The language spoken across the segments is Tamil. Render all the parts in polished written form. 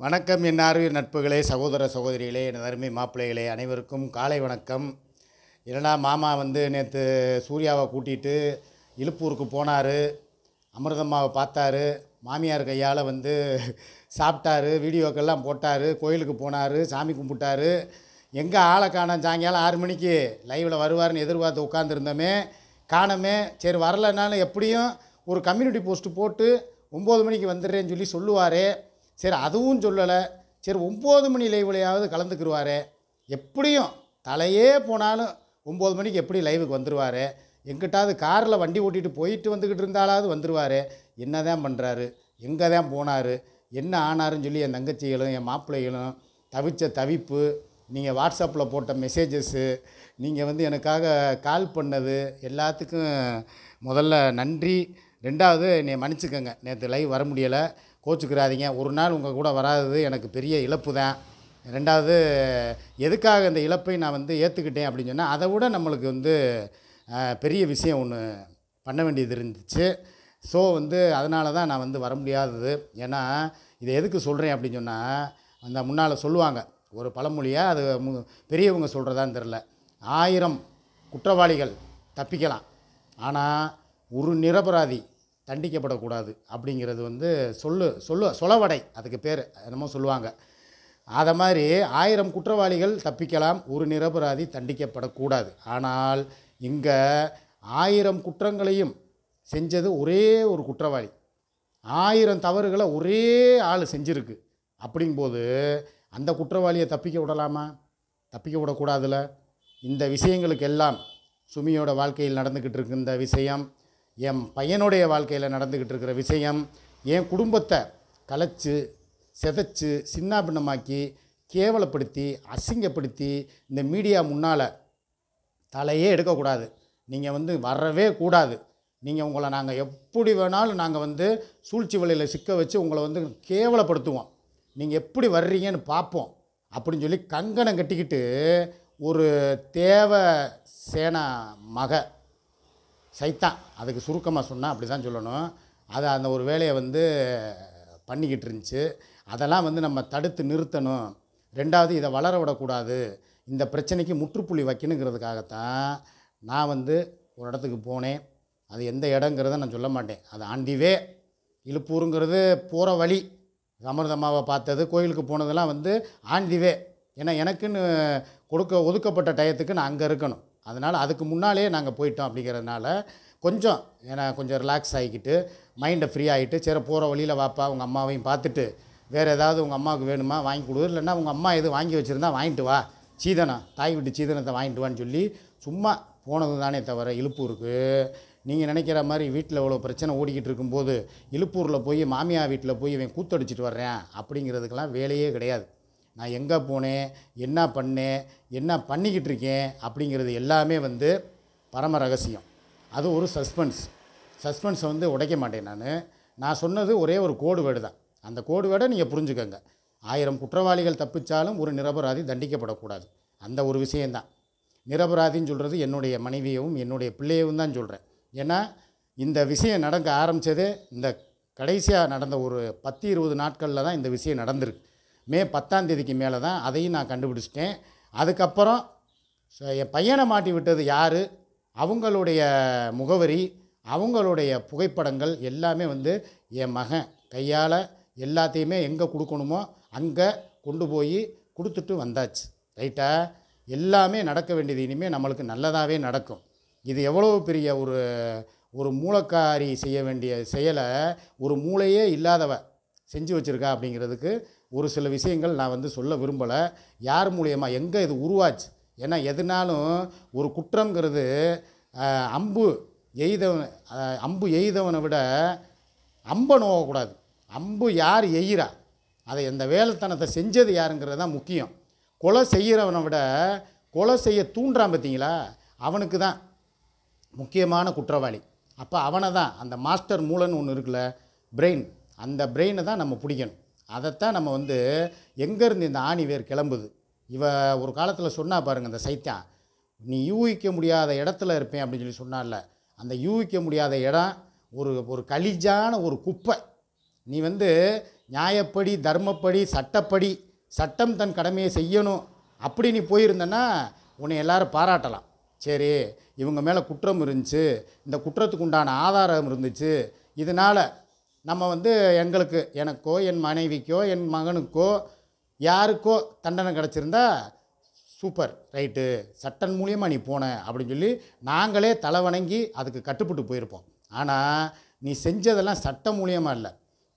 வணக்கம் என் ஆர்வீர் நட்புகளே, சகோதர சகோதரிகளே, என் அருமை மாப்பிள்ளைகளே, அனைவருக்கும் காலை வணக்கம். இல்லைனா மாமா நேற்று சூர்யாவை கூட்டிகிட்டு இலுப்பூருக்கு போனார். அமிர்தம்மாவை பார்த்தாரு. மாமியார் கையால் சாப்பிட்டாரு. வீடியோக்கெல்லாம் போட்டார். கோயிலுக்கு போனார். சாமி கும்பிட்டாரு. எங்கே ஆளை காணோம்? சாயங்காலம் 6 மணிக்கு லைவில் வருவார்னு எதிர்பார்த்து உட்காந்துருந்தோமே, காணமே. சரி, வரலைனாலும் எப்படியும் ஒரு கம்யூனிட்டி போஸ்ட்டு போட்டு 9 மணிக்கு வந்துடுறேன்னு சொல்லி சொல்லுவார். சரி, அதுவும் சொல்லலை. சரி, 9 மணி லைவ்லையாவது கலந்துக்கிடுவார். எப்படியும் தலையே போனாலும் 9 மணிக்கு எப்படி லைவுக்கு வந்துடுவார். எங்கிட்டாவது காரில் வண்டி ஓட்டிகிட்டு போயிட்டு வந்துக்கிட்டு இருந்தாலாவது வந்துடுவார். என்ன தான் பண்ணுறாரு, எங்கே தான் போனார், என்ன ஆனாருன்னு சொல்லி என் தங்கச்சிகளும் என் மாப்பிள்ளைகளும் தவிச்ச தவிப்பு, நீங்கள் வாட்ஸ்அப்பில் போட்ட மெசேஜஸ்ஸு, நீங்கள் எனக்காக கால் பண்ணது எல்லாத்துக்கும் முதல்ல நன்றி. 2வது என்னை மன்னிச்சுக்கோங்க, நேற்று லைவ் வர முடியலை, கோச்சுக்கிறாதீங்க. ஒரு நாள் உங்கள் கூட வராதது எனக்கு பெரிய இழப்பு தான். 2வது எதுக்காக இந்த இழப்பை நான் ஏற்றுக்கிட்டேன் அப்படின்னு சொன்னால், அதை விட நம்மளுக்கு பெரிய விஷயம் ஒன்று பண்ண வேண்டியது இருந்துச்சு. ஸோ அதனால தான் நான் வர முடியாதது. ஏன்னா இதை எதுக்கு சொல்கிறேன் அப்படின்னு சொன்னால், அந்த முன்னால் சொல்லுவாங்க ஒரு பழமொழியாக, அது பெரியவங்க சொல்கிறதான்னு தெரில, 1000 குற்றவாளிகள் தப்பிக்கலாம், ஆனால் ஒரு நிரபராதி தண்டிக்கப்படக்கூடாது அப்படிங்கிறது சொலவடை, அதுக்கு பேர் என்னமோ சொல்லுவாங்க. அதை மாதிரி 1000 குற்றவாளிகள் தப்பிக்கலாம், ஒரு நிரபராதி தண்டிக்கப்படக்கூடாது. ஆனால் இங்கே 1000 குற்றங்களையும் செஞ்சது ஒரே ஒரு குற்றவாளி, 1000 தவறுகளை ஒரே ஆள் செஞ்சுருக்கு. அப்படிங்கும்போது அந்த குற்றவாளியை தப்பிக்க விடலாமா? தப்பிக்க விடக்கூடாதுல்ல. இந்த விஷயங்களுக்கெல்லாம் சுமியோட வாழ்க்கையில் நடந்துக்கிட்டு இருக்கு இந்த விஷயம், என் பையனுடைய வாழ்க்கையில் நடந்துக்கிட்டு இருக்கிற விஷயம், என் குடும்பத்தை கலைச்சி செதைச்சி சின்ன பின்னமாக்கி கேவலப்படுத்தி அசிங்கப்படுத்தி இந்த மீடியா முன்னால் தலையே எடுக்கக்கூடாது. நீங்கள் வரவே கூடாது. உங்களை நாங்கள் எப்படி வேணாலும் நாங்கள் சூழ்ச்சி வலையில் சிக்க வச்சு உங்களை கேவலப்படுத்துவோம். நீங்கள் எப்படி வர்றீங்கன்னு பார்ப்போம் அப்படின்னு சொல்லி கங்கணம் கட்டிக்கிட்டு ஒரு தேவ சேனா மக சைத்தான், அதுக்கு சுருக்கமாக சொன்னால் அப்படி தான் சொல்லணும், அதை அந்த ஒரு வேலையை பண்ணிக்கிட்டு இருந்துச்சு. அதெல்லாம் நம்ம தடுத்து நிறுத்தணும். 2வது இதை வளர விடக்கூடாது, இந்த பிரச்சனைக்கு முற்றுப்புள்ளி வைக்கணுங்கிறதுக்காகத்தான் நான் ஒரு இடத்துக்கு போனேன். அது எந்த இடங்கிறத நான் சொல்ல மாட்டேன். அது ஆண்டிவே இலுப்பூருங்கிறது போகிற வழி. அமிர்தம்மாவை பார்த்தது, கோயிலுக்கு போனதெல்லாம் ஆண்டிவே. ஏன்னா எனக்குன்னு ஒதுக்கப்பட்ட டயத்துக்கு நான் அங்கே இருக்கணும். அதனால் அதுக்கு முன்னாலே நாங்கள் போயிட்டோம். அப்படிங்கிறதுனால கொஞ்சம் ரிலாக்ஸ் ஆகிக்கிட்டு மைண்டை ஃப்ரீ ஆகிட்டு, சரி போகிற வழியில் வாப்பா உங்கள் அம்மாவையும் பார்த்துட்டு, வேறு ஏதாவது உங்கள் அம்மாவுக்கு வேணுமா வாங்கி கொடு, இல்லைன்னா உங்கள் அம்மா எது வாங்கி வச்சுருந்தா வாங்கிட்டு வா, சீதனம் தாய் வீட்டு சீதனத்தை வாங்கிட்டு வான்னு சொல்லி சும்மா போனது தானே தவிர, இலுப்பூருக்கு நீங்கள் நினைக்கிற மாதிரி வீட்டில் இவ்வளோ பிரச்சனை ஓடிக்கிட்டு இருக்கும்போது இலுப்பூரில் போய் மாமியார் வீட்டில் போய் இவன் கூத்தடிச்சிட்டு வர்றேன் அப்படிங்கிறதுக்கெல்லாம் வேலையே கிடையாது. நான் எங்கே போனேன், என்ன பண்ணேன், என்ன பண்ணிக்கிட்டு இருக்கேன் அப்படிங்கிறது எல்லாமே பரம ரகசியம். அது ஒரு சஸ்பென்ஸை உடைக்க மாட்டேன். நான் சொன்னது ஒரே ஒரு கோடு வேர்டு தான். அந்த கோடு வேர்டை நீங்கள் புரிஞ்சுக்கோங்க. 1000 குற்றவாளிகள் தப்பிச்சாலும் ஒரு நிரபராதி தண்டிக்கப்படக்கூடாது, அந்த ஒரு விஷயந்தான். நிரபராதின்னு சொல்கிறது என்னுடைய மனைவியவும் என்னுடைய பிள்ளையவும் தான் சொல்கிறேன். ஏன்னா இந்த விஷயம் நடக்க ஆரம்பித்ததே இந்த கடைசியாக நடந்த ஒரு 10-20 நாட்களில் தான் இந்த விஷயம் நடந்திருக்கு. மே 10ஆம் தேதிக்கு மேலே தான் அதையும் நான் கண்டுபிடிச்சிட்டேன். அதுக்கப்புறம் என் பையனை மாட்டி விட்டது யார், அவங்களுடைய முகவரி, அவங்களுடைய புகைப்படங்கள் எல்லாமே என் மகன் கையால் எல்லாத்தையுமே எங்கே கொடுக்கணுமோ அங்கே கொண்டு போய் கொடுத்துட்டு வந்தாச்சு. ரைட்டா? எல்லாமே நடக்க வேண்டியது இனிமேல் நம்மளுக்கு நல்லதாகவே நடக்கும். இது எவ்வளோ பெரிய ஒரு மூளைக்காரி செய்ய வேண்டிய செயலை ஒரு மூளையே இல்லாதவ செஞ்சு வச்சுருக்கா அப்படிங்கிறதுக்கு ஒரு சில விஷயங்கள் நான் சொல்ல விரும்பலை. யார் மூலியமாக எங்கே இது உருவாச்சு? ஏன்னா எதுனாலும் ஒரு குற்றங்கிறது அம்பு எய்தவனை விட அம்பை நோகக்கூடாது. அம்பு யார் எய்கிறா, அதை எந்த வேலைத்தனத்தை செஞ்சது யாருங்கிறது தான் முக்கியம். கொலை செய்கிறவனை விட கொலை செய்ய தூண்டுறான் பார்த்தீங்களா, அவனுக்கு தான் முக்கியமான குற்றவாளி. அப்போ அவனை தான், அந்த மாஸ்டர் மூளைன்னு ஒன்று இருக்குல்ல, பிரெயின், அந்த பிரெயினை தான் நம்ம பிடிக்கணும். அதைத்தான் நம்ம எங்கேருந்து இந்த ஆணிவேர் கிளம்புது. இவ ஒரு காலத்தில் சொன்னா பாருங்கள், இந்த சைத்தான், நீ யூகிக்க முடியாத இடத்துல இருப்பேன் அப்படின்னு சொல்லி சொன்னால, அந்த யூகிக்க முடியாத இடம் ஒரு கலிஜான ஒரு குப்பை. நீ நியாயப்படி தர்மப்படி சட்டப்படி சட்டம் தன் கடமையை செய்யணும் அப்படி நீ போயிருந்தன்னா உன்னை எல்லாரும் பாராட்டலாம். சரி, இவங்க மேலே குற்றம் இருந்துச்சு, இந்த குற்றத்துக்கு உண்டான ஆதாரம் இருந்துச்சு, இதனால் நம்ம வந்து எங்களுக்கு எனக்கோ என் மனைவிக்கோ என் மகனுக்கோ யாருக்கோ தண்டனை கிடச்சிருந்தா சூப்பர் ரைட்டு, சட்டம் மூலியமாக நீ போன அப்படின்னு சொல்லி நாங்களே தலை வணங்கி அதுக்கு கட்டுப்பட்டு போயிருப்போம். ஆனால் நீ செஞ்சதெல்லாம் சட்டம் மூலியமாக இல்லை,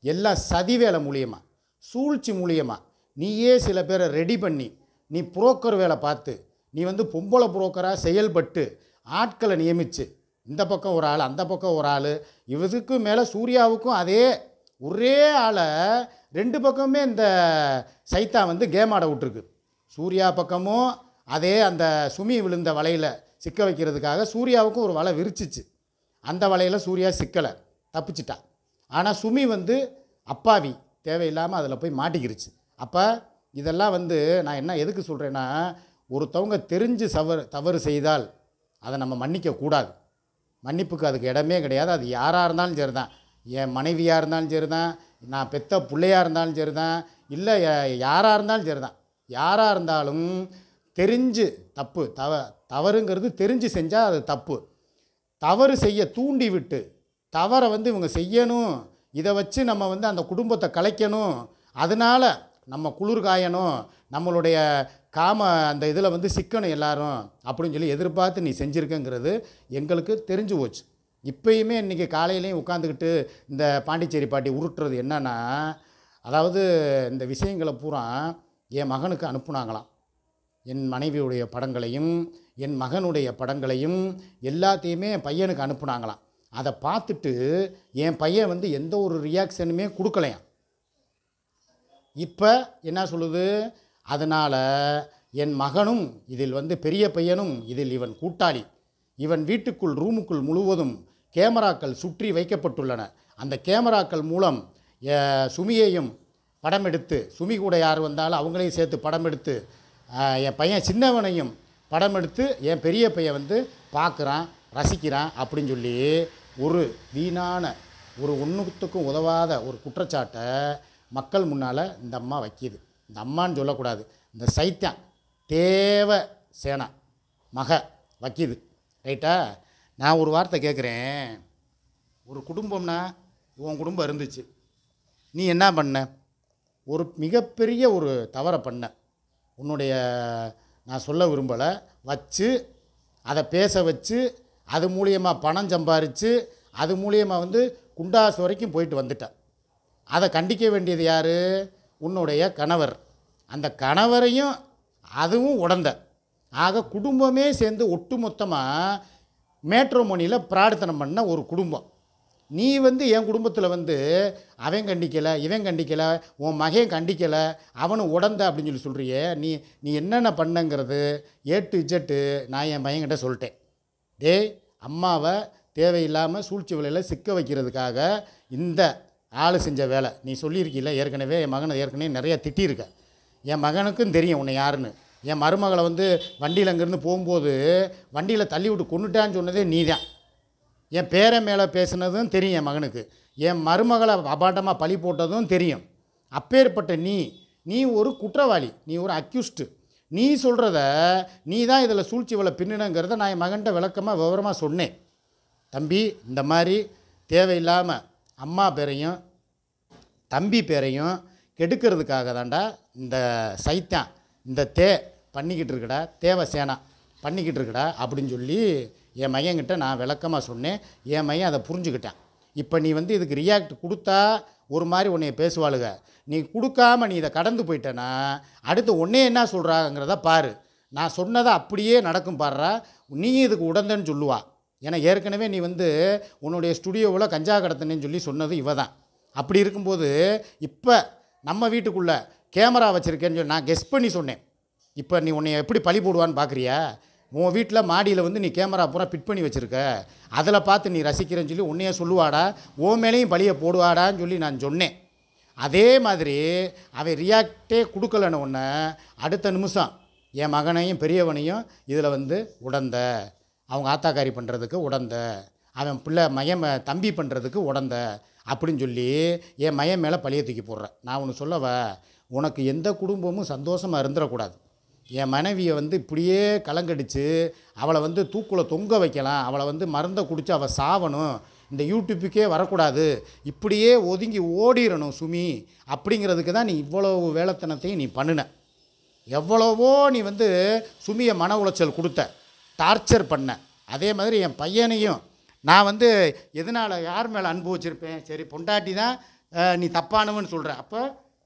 எல்லாம் சதி வேலை மூலியமாக, சூழ்ச்சி மூலியமாக நீயே சில பேரை ரெடி பண்ணி நீ புரோக்கர் வேலை பார்த்து நீ வந்து பொம்பளை புரோக்கராக செயல்பட்டு ஆட்களை நியமித்து இந்த பக்கம் ஒரு ஆள் அந்த பக்கம் ஒரு ஆள், இதுக்கும் மேலே சூர்யாவுக்கும் அதே ஒரே ஆளை ரெண்டு பக்கமே இந்த சைத்தான் வந்து கேம் ஆட விட்டுருக்கு. சூர்யா பக்கமும் அதே அந்த சுமி விழுந்த வலையில் சிக்க வைக்கிறதுக்காக சூர்யாவுக்கும் ஒரு வலை விரிச்சிச்சு. அந்த வலையில் சூர்யா சிக்கலை தப்பிச்சிட்டா. ஆனால் சுமி வந்து அப்பாவி தேவையில்லாமல் அதில் போய் மாட்டிக்கிருச்சு. அப்போ இதெல்லாம் வந்து நான் என்ன எதுக்கு சொல்கிறேன்னா, ஒருத்தவங்க தெரிஞ்சு தவறு செய்தால் அதை நம்ம மன்னிக்கக்கூடாது. மன்னிப்புக்கு அதுக்கு இடமே கிடையாது. அது யாராக இருந்தாலும் சரி தான், என் மனைவியாக இருந்தாலும் சரி தான், நான் பெத்த பிள்ளையாக இருந்தாலும் சரி தான், இல்லை யாராக இருந்தாலும் சரி தான், யாராக இருந்தாலும் தெரிஞ்சு தவறுங்கிறது தெரிஞ்சு செஞ்சால் அது தப்பு. தவறு செய்ய தூண்டி விட்டு தவறை வந்து இவங்க செய்யணும், இதை வச்சு நம்ம வந்து அந்த குடும்பத்தை கலைக்கணும், அதனால் நம்ம குளிர் காயணும், நம்மளுடைய காம அந்த இதில் வந்து சிக்கணும் எல்லாரும் அப்படின்னு சொல்லி எதிர்பார்த்து நீ செஞ்சுருக்கங்கிறது எங்களுக்கு தெரிஞ்சு போச்சு. இப்போயுமே இன்றைக்கி காலையிலையும் உட்காந்துக்கிட்டு இந்த பாண்டிச்சேரி பாட்டி உருட்டுறது என்னென்னா, அதாவது இந்த விஷயங்களை பூரா என் மகனுக்கு அனுப்புனாங்களாம். என் மனைவியுடைய படங்களையும் என் மகனுடைய படங்களையும் எல்லாத்தையுமே என் பையனுக்கு அனுப்புனாங்களாம். அதை பார்த்துட்டு என் பையன் வந்து எந்த ஒரு ரியாக்ஷனுமே கொடுக்கலையாம். இப்போ என்ன சொல்லுது, அதனால் என் மகனும் இதில் வந்து பெரிய பையனும் இதில் இவன் கூட்டாளி, இவன் வீட்டுக்குள் ரூமுக்குள் முழுவதும் கேமராக்கள் சுற்றி வைக்கப்பட்டுள்ளன, அந்த கேமராக்கள் மூலம் சுமியையும் படம் எடுத்து, சுமி கூட யார் வந்தாலும் அவங்களையும் சேர்த்து படம் எடுத்து, என் பையன் சின்னவனையும் படம் எடுத்து என் பெரிய பையன் வந்து பார்க்குறான் ரசிக்கிறான் அப்படின்னு சொல்லி ஒரு வீணான ஒரு ஒன்றுத்துக்கும் உதவாத ஒரு குற்றச்சாட்டை மக்கள் முன்னால் இந்த அம்மா வைக்கிது. இந்த அம்மான்னு சொல்லக்கூடாது, இந்த சைத்தான் தேவ சேனா மக வைக்கிது. ரைட்டா? நான் ஒரு வார்த்தை கேட்குறேன். ஒரு குடும்பம்னா உன் குடும்பம் இருந்துச்சு, நீ என்ன பண்ண? ஒரு மிகப்பெரிய ஒரு தவறை பண்ண. உன்னுடைய நான் சொல்ல விரும்பலை வச்சு அதை பேச வச்சு அது மூலியமாக பணம் சம்பாரித்து அது மூலியமாக வந்து குண்டாசு வரைக்கும் போயிட்டு வந்துட்டேன். அதை கண்டிக்க வேண்டியது யார்? உன்னுடைய கணவர். அந்த கணவரையும் அதுவும் உடந்த. ஆக குடும்பமே சேர்ந்து ஒட்டுமொத்தமாக மேட்ரோமோனியில் பிரார்த்தனம் பண்ண ஒரு குடும்பம். நீ வந்து என் குடும்பத்தில் வந்து அவன் கண்டிக்கலை இவன் கண்டிக்கலை உன் மகன் கண்டிக்கலை அவனும் உடந்த அப்படின்னு சொல்லி சொல்கிறியே, நீ என்னென்ன பண்ணங்கிறது ஏட்டு இஜெட்டு நான் என் பையன்கிட்ட சொல்லிட்டேன். டேய், அம்மாவை தேவையில்லாமல் சூழ்ச்சி வேலையில் சிக்க வைக்கிறதுக்காக இந்த ஆள் செஞ்ச வேலை. நீ சொல்லியிருக்கீல்ல ஏற்கனவே, என் மகனை ஏற்கனவே நிறைய திட்டியிருக்க. என் மகனுக்கும் தெரியும் உன்னை யாருன்னு. என் மருமகளை வந்து வண்டியில் அங்கேருந்து போகும்போது வண்டியில் தள்ளி விட்டு கொண்டுட்டான்னு சொன்னதே நீ தான். என் பேரை மேலே பேசுனதும் தெரியும் என் மகனுக்கு. என் மருமகளை அபாண்டமாக பழி போட்டதும் தெரியும். அப்பேற்பட்ட நீ ஒரு குற்றவாளி, நீ ஒரு அக்யூஸ்டு. நீ சொல்கிறத நீ தான் இதில் சூழ்ச்சி வேலை பின்னுங்கிறத நான் என் மகன்கிட்ட விளக்கமாக விவரமாக சொன்னேன். தம்பி, இந்த மாதிரி தேவையில்லாமல் அம்மா பேரையும் தம்பி பேரையும் கெடுக்கிறதுக்காக தாண்டா இந்த சைத்தான் இந்த பண்ணிக்கிட்டு இருக்கடா, தேவசேனா பண்ணிக்கிட்டு இருக்கடா அப்படின்னு சொல்லி என் மையன்கிட்ட நான் விளக்கமாக சொன்னேன். என் மையன் அதை புரிஞ்சுக்கிட்டேன். இப்போ நீ வந்து இதுக்கு ரியாக்ட் கொடுத்தா ஒரு மாதிரி உன்னைய பேசுவாளுங்க. நீ கொடுக்காம நீ இதை கடந்து போயிட்டேன்னா அடுத்து உன்னே என்ன சொல்கிறாங்கிறத பாரு. நான் சொன்னதை அப்படியே நடக்கும் பாடுறா, நீ இதுக்கு உடந்தன்னு சொல்லுவா. ஏன்னா ஏற்கனவே நீ வந்து உன்னுடைய ஸ்டுடியோவில் கஞ்சா கடத்தினேன்னு சொல்லி சொன்னது இவ தான். அப்படி இருக்கும்போது இப்போ நம்ம வீட்டுக்குள்ளே கேமரா வச்சுருக்கேன்னு சொல்லி நான் கெஸ் பண்ணி சொன்னேன். இப்போ நீ உன்னை எப்படி பழி போடுவான்னு பார்க்குறியா? உன் வீட்டில் மாடியில் வந்து நீ கேமரா பூரா ஃபிட் பண்ணி வச்சுருக்க, அதில் பார்த்து நீ ரசிக்கிறேன்னு சொல்லி உன்னையே சொல்லுவாடா, உன் மேலேயும் பழியை போடுவாடான்னு சொல்லி நான் சொன்னேன். அதே மாதிரி அவன் ரியாக்டே கொடுக்கலன்னு ஒன்று அடுத்த நிமிஷம் என் மகனையும் பெரியவனையும் இதில் வந்து உடந்த, அவங்க ஆத்தாக்காரி பண்ணுறதுக்கு உடந்த, அவன் பிள்ளை தம்பி பண்ணுறதுக்கு உடந்த அப்படின்னு சொல்லி என் மயன் மேலே பழிய தூக்கி போடுறேன். நான் ஒன்று சொல்லவா, உனக்கு எந்த குடும்பமும் சந்தோஷமாக இருந்துடக்கூடாது. என் மனைவியை வந்து இப்படியே கலங்கடிச்சு அவளை வந்து தூக்கில் தொங்க வைக்கலாம், அவளை வந்து மருந்தை குடித்து அவள் சாவணும், இந்த யூடியூப்புக்கே வரக்கூடாது, இப்படியே ஒதுங்கி ஓடிடணும் சுமி, அப்படிங்கிறதுக்கு தான் நீ இவ்வளவு வேலைத்தனத்தையும் நீ பண்ணின. எவ்வளவோ நீ வந்து சுமியை மன உளைச்சல் கொடுத்த, டார்ச்சர் பண்ண. அதே மாதிரி என் பையனையும் நான் வந்து எதனால் யார் மேலே அன்பு வச்சுருப்பேன்? சரி, பொண்டாட்டி தான் நீ தப்பானவன்னு சொல்கிற, அப்போ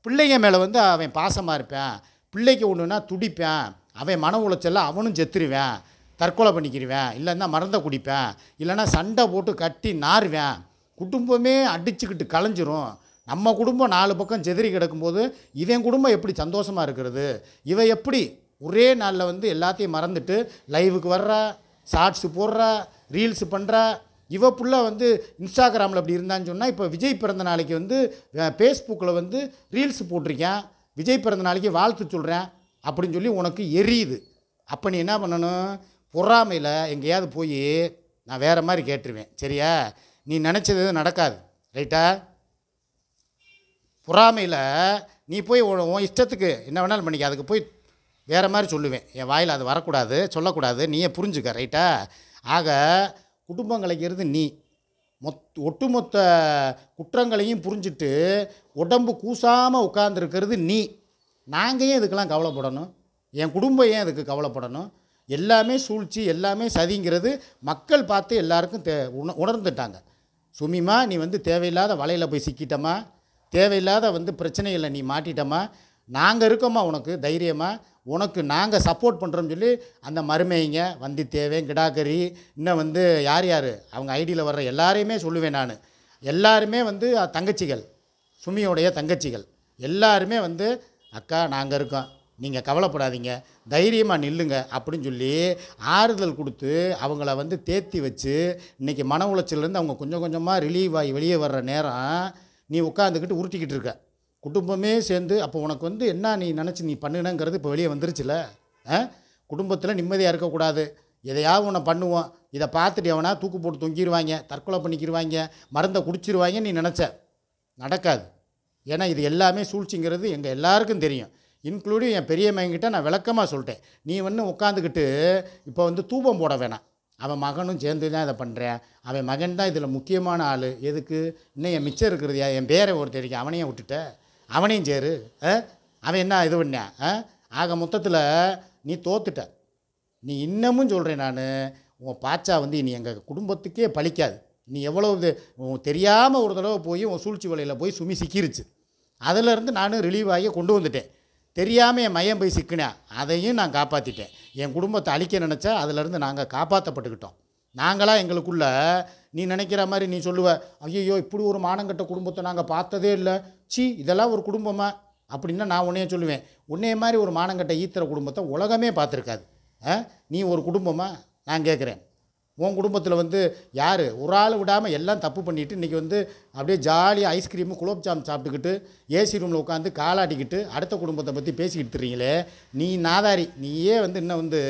பிள்ளைங்க மேலே வந்து அவன் பாசமாக இருப்பேன், பிள்ளைக்கு ஒன்றுனா துடிப்பேன், அவன் மன உளைச்சலில் அவனும் செத்துருவேன், தற்கொலை பண்ணிக்கிடுவேன், இல்லைன்னா மருந்தை குடிப்பேன், இல்லைன்னா சண்டை போட்டு கட்டி நாறுவேன், குடும்பமே அடிச்சுக்கிட்டு கலைஞ்சிரும். நம்ம குடும்பம் 4 பக்கம் செதறி கிடக்கும்போது இவன் குடும்பம் எப்படி சந்தோஷமாக இருக்கிறது? இவன் எப்படி ஒரே நாளில் வந்து எல்லாத்தையும் மறந்துட்டு லைவுக்கு வர்றா, ஷார்ட்ஸு போடுறா, ரீல்ஸு பண்ணுறா? இவ புள்ள வந்து இன்ஸ்டாகிராமில் அப்படி இருந்தான்னு சொன்னால், இப்போ விஜய் பிறந்த நாளைக்கு வந்து ஃபேஸ்புக்கில் வந்து ரீல்ஸு போட்டிருக்கேன், விஜய் பிறந்த நாளைக்கு வாழ்த்து சொல்கிறேன் அப்படின்னு சொல்லி உனக்கு எரியுது. அப்போ நீ என்ன பண்ணணும்? பொறாமையில் எங்கேயாவது போய் நான் வேறு மாதிரி கேட்டுருவேன், சரியா? நீ நினச்சது நடக்காது, ரைட்டா? பொறாமையில் நீ போய் உன் இஷ்டத்துக்கு என்ன வேணாலும் பண்ணிக்க, அதுக்கு போய் வேறு மாதிரி சொல்லுவேன். என் வாயில் அது வரக்கூடாது, சொல்லக்கூடாது, நீயே புரிஞ்சுக்க, ரைட்டா? ஆக குடும்பங்களைக்கிறது நீ, ஒட்டுமொத்த குற்றங்களையும் புரிஞ்சுட்டு உடம்பு கூசாமல் உட்கார்ந்துருக்கிறது நீ. நாங்கள் ஏன் இதுக்கெல்லாம் கவலைப்படணும்? என் குடும்பம் ஏன் இதுக்கு கவலைப்படணும்? எல்லாமே சூழ்ச்சி, எல்லாமே சதிங்கிறது மக்கள் பார்த்து எல்லாருக்கும் உணர்ந்துட்டாங்க. சுமிமா, நீ வந்து தேவையில்லாத வலையில் போய் சிக்கிட்டமா, தேவையில்லாத வந்து பிரச்சனைகளை நீ மாட்டிட்டமா, நாங்கள் இருக்கோம்மா உனக்கு தைரியமாக, உனக்கு நாங்கள் சப்போர்ட் பண்ணுறோம்னு சொல்லி அந்த மருமைங்க வந்தித்தேவன், கிடாக்கரி, இன்னும் வந்து யார் யார் அவங்க ஐடியில் வர்ற எல்லாரையுமே சொல்லுவேன் நான். எல்லாருமே வந்து தங்கச்சிகள், சுமியோடைய தங்கச்சிகள் எல்லாருமே வந்து அக்கா நாங்கள் இருக்கோம், நீங்கள் கவலைப்படாதீங்க, தைரியமாக நில்லுங்க அப்படின்னு சொல்லி ஆறுதல் கொடுத்து அவங்கள வந்து தேத்தி வச்சு இன்றைக்கி மன உளைச்சலேருந்து அவங்க கொஞ்சம் கொஞ்சமாக ரிலீவ் ஆகி வெளியே வர்ற நேரம் நீ உட்காந்துக்கிட்டு உருட்டிக்கிட்டு இருக்க. குடும்பமே சேர்ந்து அப்போ உனக்கு வந்து என்ன நீ நினச்சி நீ பண்ணுனங்கிறது இப்போ வெளியே வந்துருச்சுல. குடும்பத்தில் நிம்மதியாக இருக்கக்கூடாது, எதையாவது ஒன்று பண்ணுவோம், இதை பார்த்துட்டு எவனா தூக்கு போட்டு தொங்கிடுவாங்க, தற்கொலை பண்ணிக்கிடுவாங்க, மருந்தை குடிச்சிருவாங்க, நீ நினச்ச நடக்காது. ஏன்னா இது எல்லாமே சூழ்ச்சிங்கிறது எங்கள் எல்லாருக்கும் தெரியும், இன்க்ளூடிங் என் பெரிய மகன்கிட்ட நான் விளக்கமாக சொல்லிட்டேன். நீ வந்து உட்காந்துக்கிட்டு இப்போ வந்து தூபம் போட வேணாம், அவன் மகனும் சேர்ந்து தான் இதை பண்ணுறேன், அவன் மகன் தான் இதில் முக்கியமான ஆள், எதுக்கு இன்னும் என் மிச்சம் இருக்கிறதையா, என் பேரை ஒருத்தர் இருக்கேன் அவனையும் விட்டுட்ட, அவனையும் சேரு, அவன் என்ன இது பண்ணேன்? ஆக மொத்தத்தில் நீ தோத்துட்ட. நீ இன்னமும் சொல்கிறேன் நான், உன் பாச்சா வந்து இனி எங்கள் குடும்பத்துக்கே பழிக்காது. நீ எவ்வளோ இது தெரியாமல் ஒரு தடவை போய் உன் சூழ்ச்சி வலையில் போய் சுமி சிக்கிருச்சு, அதிலேருந்து நானும் ரிலீவ் ஆகி கொண்டு வந்துட்டேன். தெரியாமல் என் மையம் போய் சிக்கினேன், அதையும் நான் காப்பாற்றிட்டேன். என் குடும்பத்தை அழிக்க நினச்சா அதிலேருந்து நாங்கள் காப்பாற்றப்பட்டுக்கிட்டோம். நாங்களாம் எங்களுக்குள்ள நீ நினைக்கிற மாதிரி நீ சொல்லுவ, ஐயோ இப்படி ஒரு மானங்கட்ட குடும்பத்தை நாங்கள் பார்த்ததே இல்லை, சி இதெல்லாம் ஒரு குடும்பமா அப்படின்னா நான் உன்னையே சொல்லுவேன், உன்னைய மாதிரி ஒரு மானங்கட்ட ஈத்திர குடும்பத்தை உலகமே பார்த்துருக்காது. நீ ஒரு குடும்பமா? நான் கேட்குறேன், உன் குடும்பத்தில் வந்து யார் ஒரு ஆள் விடாமல் எல்லாம் தப்பு பண்ணிவிட்டு இன்றைக்கி வந்து அப்படியே ஜாலியாக ஐஸ்கிரீமு குலோப்ஜாம் சாப்பிட்டுக்கிட்டு ஏசி ரூமில் உட்காந்து காலாட்டிக்கிட்டு அடுத்த குடும்பத்தை பற்றி பேசிக்கிட்டு இருக்கீங்களே, நீ நாதாரி, நீயே வந்து இன்னும் வந்து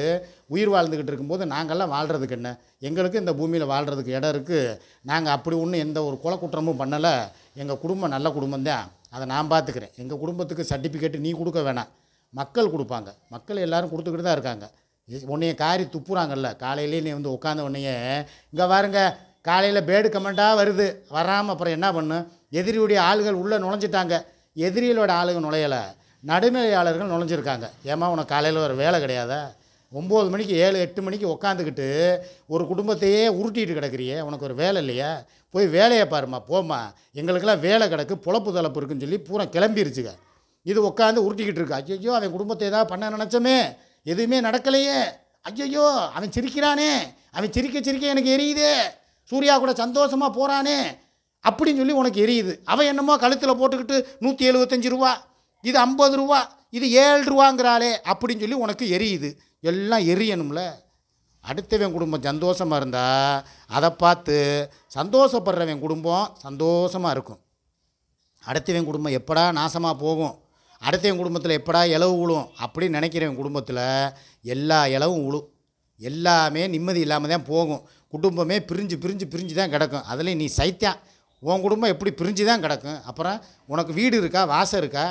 உயிர் வாழ்ந்துக்கிட்டு இருக்கும்போது நாங்கள்லாம் வாழ்கிறதுக்கு என்ன, எங்களுக்கு இந்த பூமியில் வாழ்கிறதுக்கு இடம் இருக்குது, நாங்கள் அப்படி ஒன்றும் எந்த ஒரு கொலை குற்றமும் பண்ணலை, எங்கள் குடும்பம் நல்ல குடும்பம் தான், அதை நான் பார்த்துக்கிறேன். எங்கள் குடும்பத்துக்கு சர்டிஃபிகேட்டு நீ கொடுக்க வேணாம், மக்கள் கொடுப்பாங்க, மக்கள் எல்லோரும் கொடுத்துக்கிட்டு தான் இருக்காங்க. உன்னைய காரி துப்புறாங்கல்ல, காலையிலே நீ வந்து உட்காந்த உடனேயே இங்கே பாருங்க காலையில் பேடு கமெண்ட்டாக வருது, வராமல் அப்புறம் என்ன பண்ணு, எதிரியுடைய ஆளுகள் உள்ளே நுழைஞ்சிட்டாங்க, எதிரிகளோட ஆளுகள் நுழையலை, நடுநிலையாளர்கள் நுழைஞ்சிருக்காங்க. ஏமா உனக்கு காலையில் ஒரு வேலை கிடையாதா? 9 மணிக்கு 7-8 மணிக்கு உட்காந்துக்கிட்டு ஒரு குடும்பத்தையே உருட்டிகிட்டு கிடக்குறியே, உனக்கு ஒரு வேலை இல்லையா? போய் வேலையை பாருமா, போம்மா, எங்களுக்கெல்லாம் வேலை கிடக்கு, பொழப்பு தளப்பு இருக்குன்னு சொல்லி பூரா கிளம்பிருச்சுங்க. இது உட்காந்து உருட்டிக்கிட்டு இருக்கு. ஐயோ அவன் குடும்பத்தை ஏதாவது பண்ண நினச்சோமே, எதுவுமே நடக்கலையே, ஐயோ அவன் சிரிக்கிறானே, அவன் சிரிக்க சிரிக்க எனக்கு எரியுதே, சூர்யா கூட சந்தோஷமாக போகிறானே அப்படின்னு சொல்லி உனக்கு எரியுது. அவன் என்னமோ கழுத்தில் போட்டுக்கிட்டு 175 ரூபா, இது 50 ரூபா, இது 7 ரூபாங்கிறாளே அப்படின்னு சொல்லி உனக்கு எரியுது. எல்லாம் எரியணும்ல. அடுத்தவன் குடும்பம் சந்தோஷமாக இருந்தால் அதை பார்த்து சந்தோஷப்படுறவன் குடும்பம் சந்தோஷமாக இருக்கும். அடுத்தவன் குடும்பம் எப்படா நாசமாக போகும், அடுத்தவன் குடும்பத்தில் எப்படா இலவு விழும் அப்படின்னு நினைக்கிறவன் குடும்பத்தில் எல்லா இலவும் விழும், எல்லாமே நிம்மதி இல்லாமல் தான் போகும், குடும்பமே பிரிஞ்சு பிரிஞ்சு பிரிஞ்சு தான் கிடக்கும். அதில் நீ சைத்தான் உன் குடும்பம் எப்படி பிரிஞ்சு தான் கிடக்கும். அப்புறம் உனக்கு வீடு இருக்கா, வாசம் இருக்கா?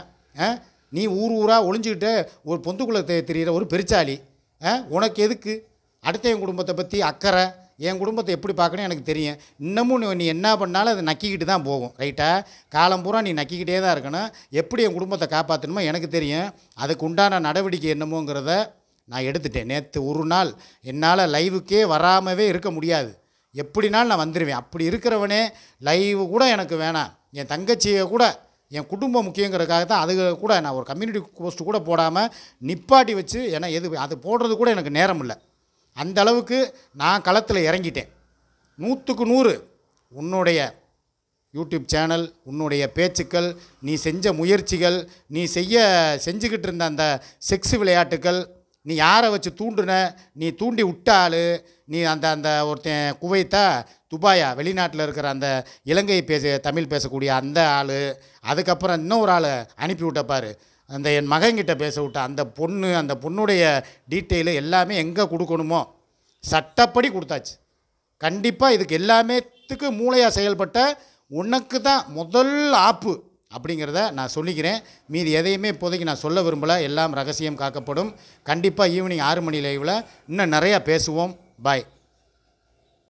நீ ஊராக ஒளிஞ்சிக்கிட்டு ஒரு பொந்துக்குள்ளே தெரிகிற ஒரு பெருச்சாளி. உனக்கு எதுக்கு அடுத்த என் குடும்பத்தை பற்றி அக்கறை? என் குடும்பத்தை எப்படி பார்க்கணும் எனக்கு தெரியும். இன்னமும் நீ என்ன பண்ணாலும் அதை நக்கிக்கிட்டு தான் போகும். ரைட்டா? காலம் பூரா நீ நக்கிக்கிட்டே தான் இருக்கணும். எப்படி என் குடும்பத்தை காப்பாற்றணுமோ எனக்கு தெரியும். அதுக்கு உண்டான நடவடிக்கை என்னமோங்கிறத நான் எடுத்துட்டேன். நேற்று ஒரு நாள் என்னால் லைவுக்கே வராமவே இருக்க முடியாது. எப்படினாலும் நான் வந்துடுவேன். அப்படி இருக்கிறவனே லைவு கூட எனக்கு வேணாம். என் தங்கச்சியை கூட என் குடும்பம் முக்கியங்கிறதுக்காக தான் அது கூட நான் ஒரு கம்யூனிட்டி போஸ்ட்டு கூட போடாமல் நிப்பாட்டி வச்சு, ஏன்னா அது போடுறது கூட எனக்கு நேரம் இல்லை. அந்த அளவுக்கு நான் களத்தில் இறங்கிட்டேன். 100க்கு 100 உன்னுடைய யூடியூப் சேனல், உன்னுடைய பேச்சுக்கள், நீ செஞ்ச முயற்சிகள், நீ செஞ்சுக்கிட்டு இருந்த அந்த செக்ஸ் விளையாட்டுக்கள், நீ யாரை வச்சு தூண்டுன, நீ தூண்டி விட்டாள், நீ அந்த ஒருத்தன் குவைத்தா துபாயா வெளிநாட்டில் இருக்கிற அந்த இலங்கை தமிழ் பேசக்கூடிய அந்த ஆள், அதுக்கப்புறம் இன்னொரு ஆள் அனுப்பி விட்டப்பார், அந்த என் மகன்கிட்ட பேச விட்ட அந்த பொண்ணுடைய டீட்டெயிலு எல்லாமே எங்கே கொடுக்கணுமோ சட்டப்படி கொடுத்தாச்சு. கண்டிப்பாக இதுக்கு எல்லாமேத்துக்கு மூளையாக செயல்பட்ட உனக்கு தான் முதல் ஆப்பு அப்படிங்கிறத நான் சொல்லிக்கிறேன். மீதி எதையுமே இப்போதைக்கு நான் சொல்ல விரும்பலை. எல்லாம் ரகசியம் காக்கப்படும். கண்டிப்பாக ஈவினிங் 6 மணி லைவில் இன்னும் நிறையா பேசுவோம். பாய்.